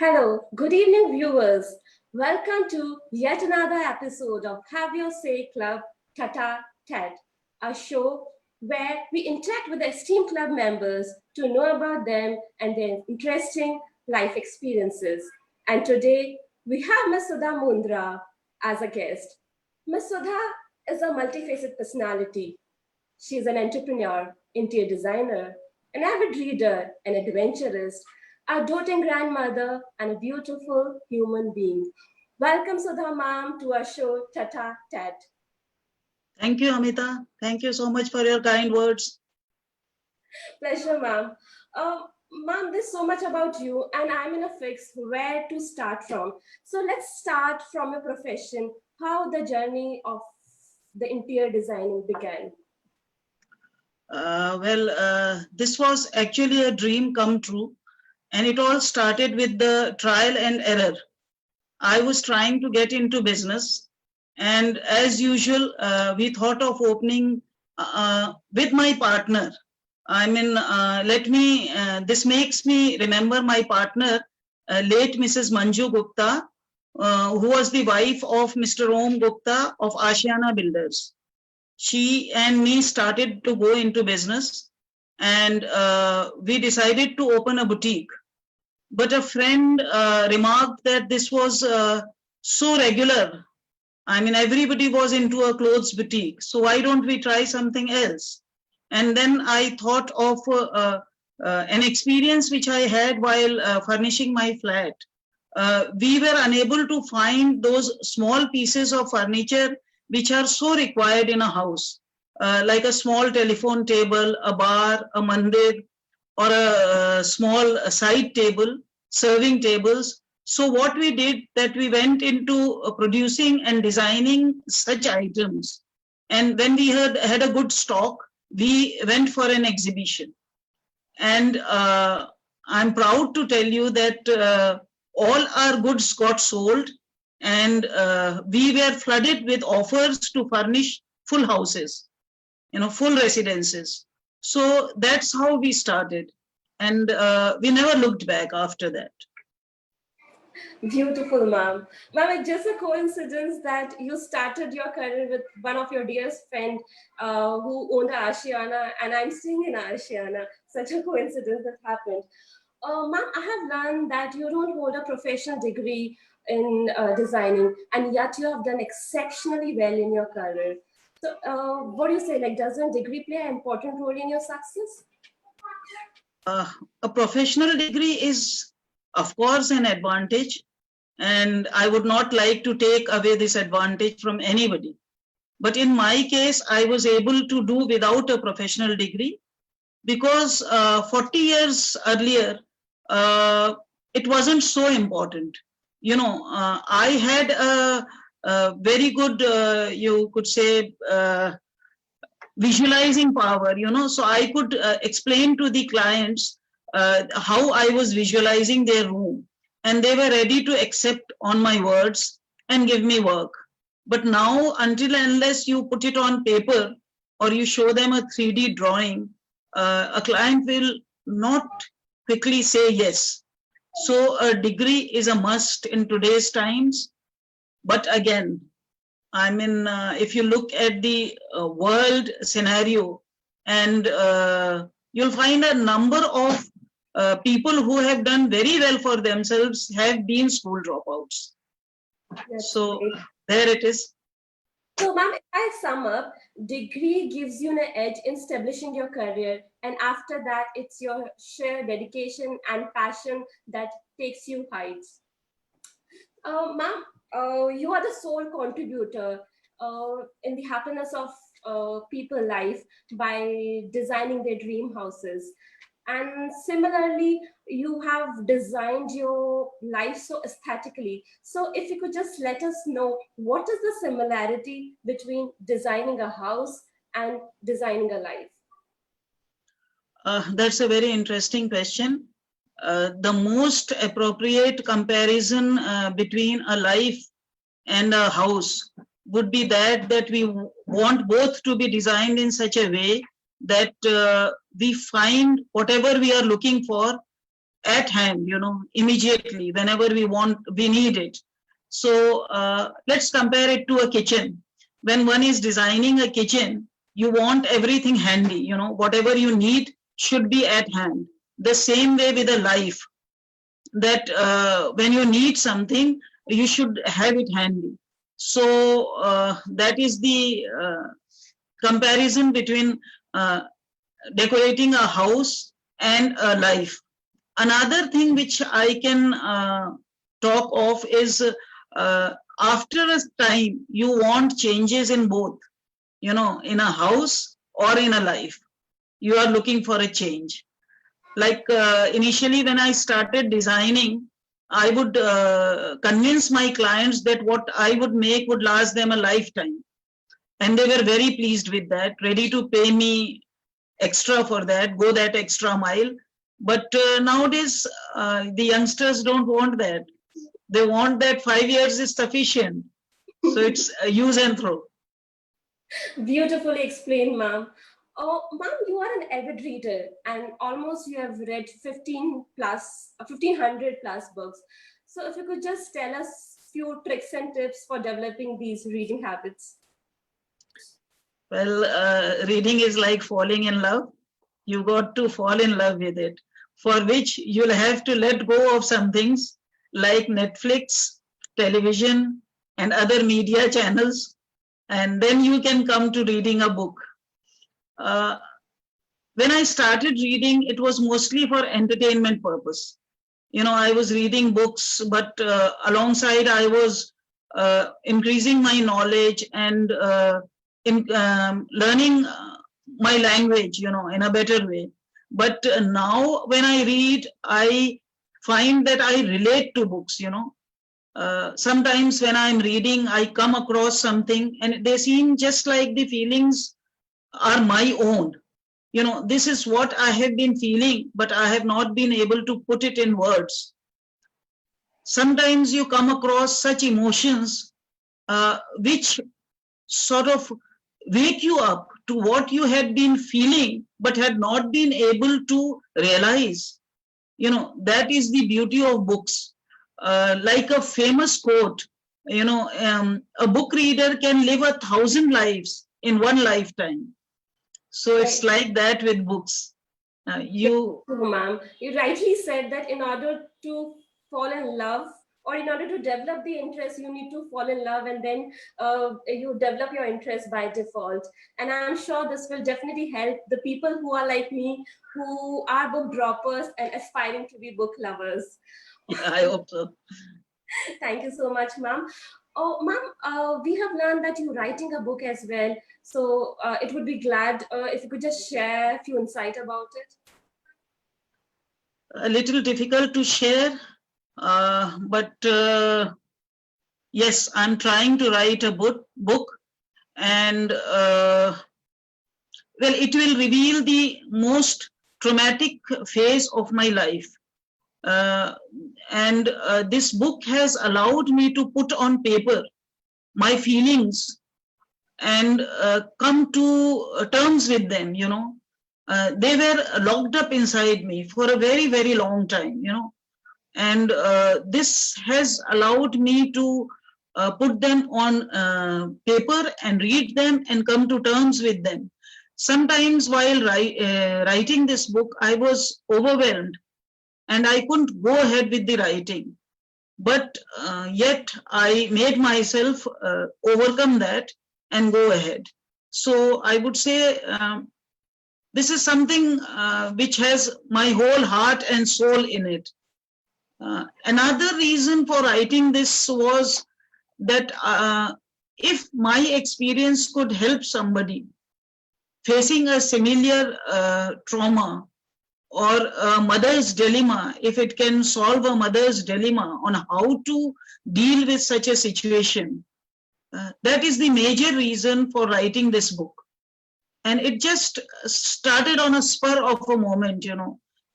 Hello, good evening, viewers. Welcome to yet another episode of Have Your Say Club Tata TED, a show where we interact with the esteemed club members to know about them and their interesting life experiences. And today we have Ms. Sudha Mundra as a guest. Ms. Sudha is a multifaceted personality. She is an entrepreneur, interior designer, an avid reader, an adventurist, a doting grandmother, and a beautiful human being. Welcome, Sudha ma'am, to our show, Tata Ted. Thank you, Amita. Thank you so much for your kind words. Pleasure, ma'am. Ma'am, there's so much about you, and I'm in a fix where to start from. So let's start from your profession, how the journey of the interior designing began. This was actually a dream come true, and it all started with the trial and error. I was trying to get into business, and as usual, we thought of opening with my partner. This makes me remember my partner, late Mrs. Manju Gupta, who was the wife of Mr. Om Gupta of Ashiana Builders. She and me started to go into business, and we decided to open a boutique. But a friend remarked that this was so regular. I mean, everybody was into a clothes boutique. So why don't we try something else? And then I thought of an experience which I had while furnishing my flat. We were unable to find those small pieces of furniture which are so required in a house, like a small telephone table, a bar, a mandir, or a small side table, serving tables. So what we did, that we went into producing and designing such items. And when we had a good stock, we went for an exhibition. And I'm proud to tell you that all our goods got sold, and we were flooded with offers to furnish full houses, full residences. So that's how we started. And we never looked back after that. Beautiful, ma'am. Ma'am, it's just a coincidence that you started your career with one of your dearest friend who owned a Ashiana, and I'm staying in Ashiana. Such a coincidence that happened. Ma'am, I have learned that you don't hold a professional degree in designing, and yet you have done exceptionally well in your career. So what do you say, like, doesn't degree play an important role in your success? A professional degree is, of course, an advantage, and I would not like to take away this advantage from anybody. But in my case, I was able to do without a professional degree, because 40 years earlier, it wasn't so important. I had a very good, you could say, visualizing power, so I could explain to the clients how I was visualizing their room, and they were ready to accept on my words and give me work. But now, until and unless you put it on paper or you show them a 3D drawing, a client will not quickly say yes. So a degree is a must in today's times. But again, I mean, if you look at the world scenario, and you'll find a number of people who have done very well for themselves have been school dropouts. That's so great. There it is. So, ma'am, if I sum up, degree gives you an edge in establishing your career, and after that, it's your sheer dedication and passion that takes you heights. Ma'am, you are the sole contributor in the happiness of people's life by designing their dream houses. And similarly, you have designed your life so aesthetically. So if you could just let us know, what is the similarity between designing a house and designing a life? That's a very interesting question. The most appropriate comparison between a life and a house would be that we want both to be designed in such a way that we find whatever we are looking for at hand, immediately, whenever we need it. So let's compare it to a kitchen. When one is designing a kitchen, you want everything handy, whatever you need should be at hand. The same way with a life, that when you need something, you should have it handy. So that is the comparison between decorating a house and a life. Another thing which I can talk of is after a time, you want changes in both, in a house or in a life. You are looking for a change. Like initially when I started designing, I would convince my clients that what I would make would last them a lifetime. And they were very pleased with that, ready to pay me extra for that, go that extra mile. But nowadays, the youngsters don't want that. They want that 5 years is sufficient. So it's use and throw. Beautifully explained, ma'am. Oh, ma'am, you are an avid reader and almost you have read 1,500 plus books. So if you could just tell us few tricks and tips for developing these reading habits. Well, reading is like falling in love. You got to fall in love with it, for which you'll have to let go of some things like Netflix, television, and other media channels, and then you can come to reading a book. When I started reading, it was mostly for entertainment purpose. I was reading books, but alongside I was increasing my knowledge and learning my language, in a better way. But now when I read, I find that I relate to books, sometimes when I'm reading, I come across something and they seem just like the feelings are my own. This is what I have been feeling, but I have not been able to put it in words. Sometimes you come across such emotions which sort of wake you up to what you had been feeling, but had not been able to realize. That is the beauty of books. Like a famous quote, a book reader can live 1,000 lives in one lifetime. So it's like that with books. Ma'am, you rightly said that in order to fall in love or in order to develop the interest, you need to fall in love and then you develop your interest by default. And I'm sure this will definitely help the people who are like me, who are book droppers and aspiring to be book lovers. Yeah, I hope so. Thank you so much, ma'am. Oh, ma'am, we have learned that you're writing a book as well. So it would be glad if you could just share a few insight about it. A little difficult to share, but yes, I'm trying to write a book, and well, it will reveal the most traumatic phase of my life. And this book has allowed me to put on paper my feelings and come to terms with them, they were locked up inside me for a very, very long time, and this has allowed me to put them on paper and read them and come to terms with them. Sometimes while writing this book, I was overwhelmed and I couldn't go ahead with the writing. But yet I made myself overcome that and go ahead. So I would say this is something which has my whole heart and soul in it. Another reason for writing this was that if my experience could help somebody facing a similar trauma or a mother's dilemma, if it can solve a mother's dilemma on how to deal with such a situation, that is the major reason for writing this book. And it just started on a spur of a moment,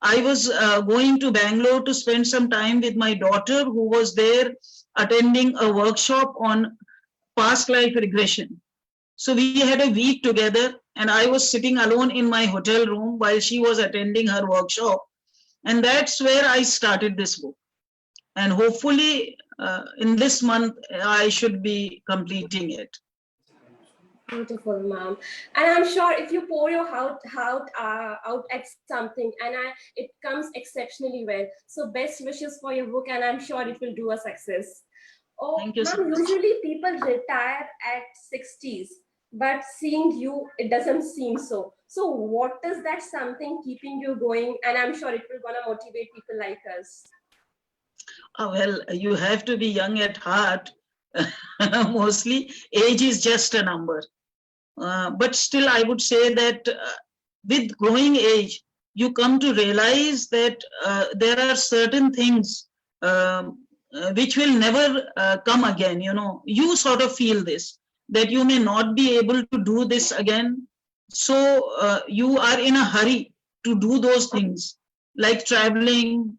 I was going to Bangalore to spend some time with my daughter, who was there attending a workshop on past life regression. So we had a week together and I was sitting alone in my hotel room while she was attending her workshop. And that's where I started this book. And hopefully in this month, I should be completing it. Beautiful, ma'am. And I'm sure if you pour your out at something, and it comes exceptionally well. So best wishes for your book, and I'm sure it will do a success. Oh, Thank you so ma'am, much. usually people retire at 60s, but seeing you, it doesn't seem so. So what is that something keeping you going? And I'm sure it will gonna motivate people like us. Well, you have to be young at heart. Mostly, age is just a number. But still, I would say that with growing age, you come to realize that there are certain things which will never come again. You sort of feel this, that you may not be able to do this again. So you are in a hurry to do those things, like traveling,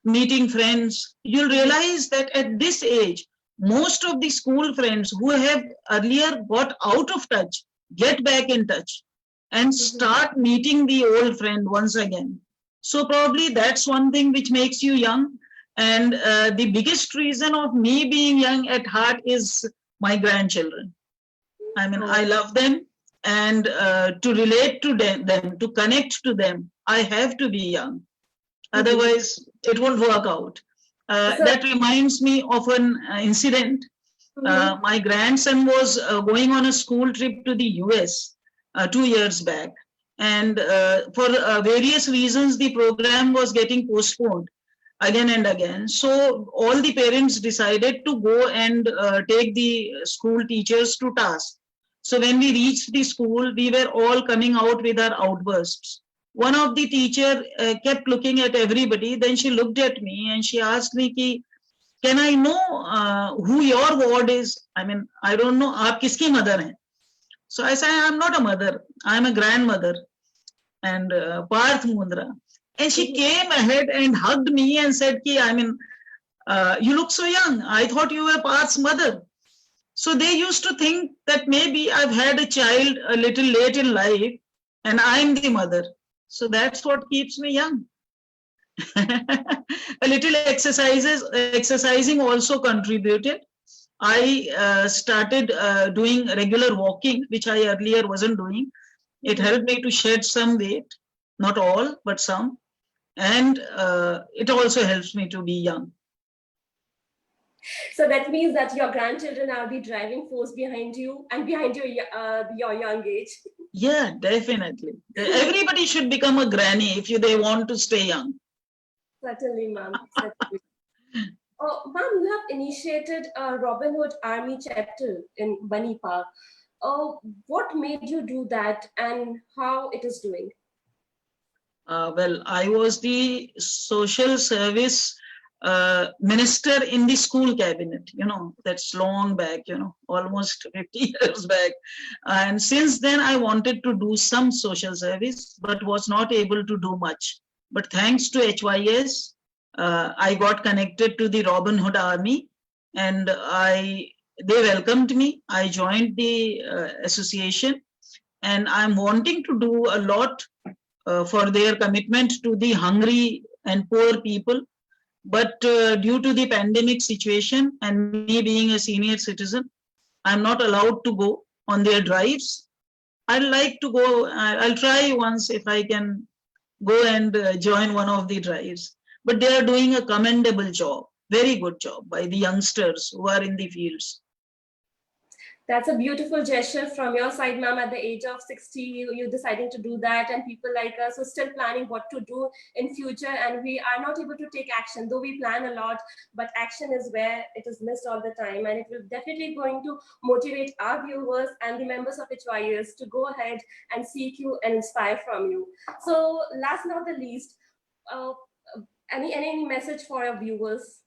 meeting friends. You'll realize that at this age, most of the school friends who have earlier got out of touch get back in touch and start meeting the old friend once again. So probably that's one thing which makes you young. And the biggest reason of me being young at heart is my grandchildren. I mean, I love them, and to relate to them, to connect to them, I have to be young. Otherwise, it won't work out. That reminds me of an incident. My grandson was going on a school trip to the US 2 years back. And for various reasons, the program was getting postponed again and again. So all the parents decided to go and take the school teachers to task. So when we reached the school, we were all coming out with our outbursts. One of the teacher kept looking at everybody. Then she looked at me and she asked me, can I know who your ward is? I mean, I don't know, aap kiski mother hai? So I said, I'm not a mother, I'm a grandmother, and Parth Mundra. And she came ahead and hugged me and said, you look so young. I thought you were Parth's mother. So they used to think that maybe I've had a child a little late in life and I'm the mother. So that's what keeps me young. A little exercising also contributed. I started doing regular walking, which I earlier wasn't doing. It helped me to shed some weight, not all, but some. And it also helps me to be young. So that means that your grandchildren are the driving force behind you and behind your young age. Yeah, definitely. Everybody should become a granny if they want to stay young. Certainly, ma'am. Certainly. Oh, ma'am, you have initiated a Robin Hood Army chapter in Bunny Park. What made you do that and how it is doing? Well, I was the social service minister in the school cabinet, that's long back, almost 50 years back. And since then, I wanted to do some social service, but was not able to do much. But thanks to HYS, I got connected to the Robin Hood Army, and they welcomed me. I joined the association, and I'm wanting to do a lot for their commitment to the hungry and poor people. But due to the pandemic situation and me being a senior citizen, I'm not allowed to go on their drives. I'd like to go. I'll try once if I can go and join one of the drives. But they are doing a commendable job, very good job by the youngsters who are in the fields. That's a beautiful gesture from your side, ma'am. At the age of 60, you're deciding to do that, and people like us are still planning what to do in future, and we are not able to take action, though we plan a lot, but action is where it is missed all the time, and it will definitely going to motivate our viewers and the members of HYS to go ahead and seek you and inspire from you. So last but not the least, any message for our viewers?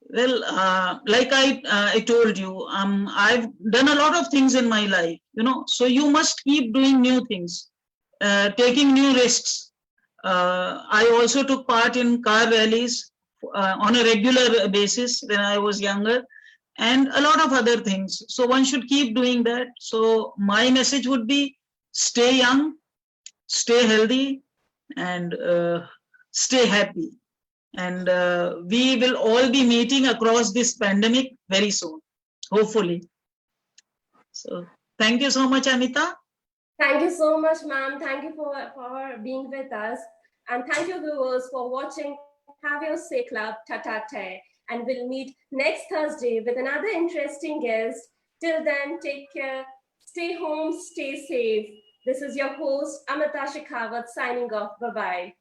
Well, like I told you, I've done a lot of things in my life, so you must keep doing new things, taking new risks. I also took part in car rallies on a regular basis when I was younger, and a lot of other things. So one should keep doing that. So my message would be stay young, stay healthy, and stay happy. And we will all be meeting across this pandemic very soon, hopefully. So thank you so much, Amita. Thank you so much, ma'am. Thank you for being with us. And thank you, viewers, for watching Have Your Say Club Tata Te. And we'll meet next Thursday with another interesting guest. Till then, take care. Stay home, stay safe. This is your host, Amita Shekhawat, signing off. Bye-bye.